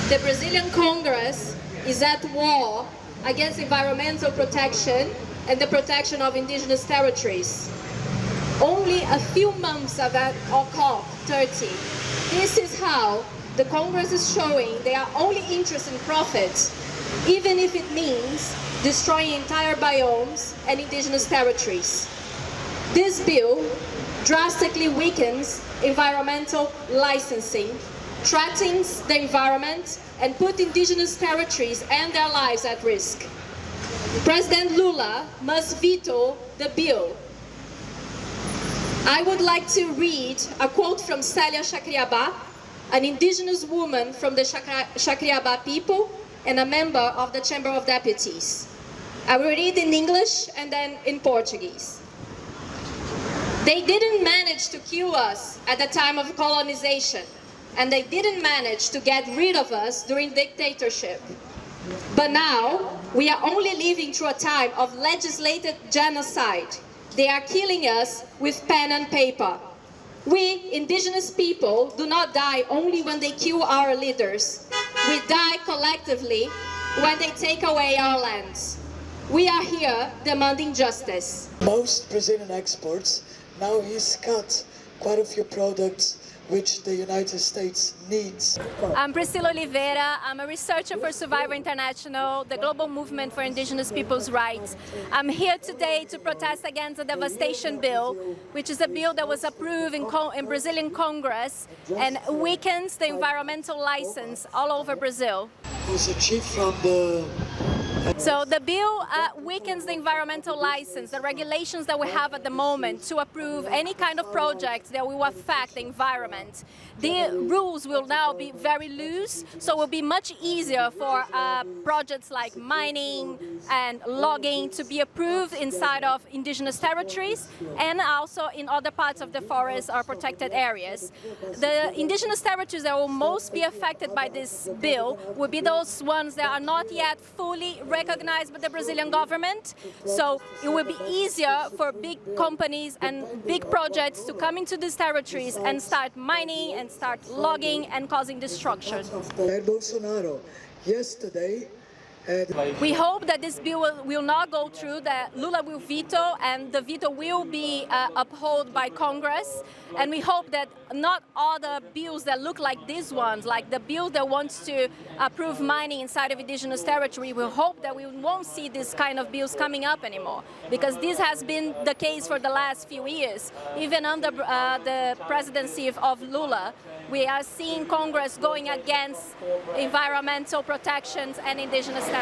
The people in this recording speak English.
The Brazilian Congress is at war against environmental protection and the protection of indigenous territories. Only a few months of COP30. This is how the Congress is showing they are only interested in profit, even if it means destroying entire biomes and indigenous territories. This bill drastically weakens environmental licensing, threatens the environment, and put indigenous territories and their lives at risk. President Lula must veto the bill. I would like to read a quote from Saleh, an indigenous woman from the Shakriaba people and a member of the Chamber of Deputies. I will read in English and then in Portuguese. They didn't manage to kill us at the time of colonization, and they didn't manage to get rid of us during dictatorship. But now, we are only living through a time of legislated genocide. They are killing us with pen and paper. We, indigenous people, do not die only when they kill our leaders. We die collectively when they take away our lands. We are here demanding justice. Most Brazilian exports now is cut quite a few products which the United States needs. I'm Priscila Oliveira. I'm a researcher for Survivor International, the global movement for indigenous people's rights. I'm here today to protest against the Devastation bill, which is a bill that was approved in Brazilian Congress and weakens the environmental license all over Brazil. Was achieved from the So the bill weakens the environmental license, the regulations that we have at the moment to approve any kind of project that will affect the environment. The rules will now be very loose, so it will be much easier for projects like mining and logging to be approved inside of indigenous territories and also in other parts of the forest or protected areas. The indigenous territories that will most be affected by this bill will be those ones that are not yet fully recognized by the Brazilian government, so it will be easier for big companies and big projects to come into these territories and start mining and start logging and causing destruction. Bolsonaro yesterday. We hope that this bill will not go through, that Lula will veto, and the veto will be upheld by Congress. And we hope that not other bills that look like these ones, like the bill that wants to approve mining inside of indigenous territory, we hope that we won't see this kind of bills coming up anymore, because this has been the case for the last few years. Even under the presidency of Lula, we are seeing Congress going against environmental protections and indigenous territory.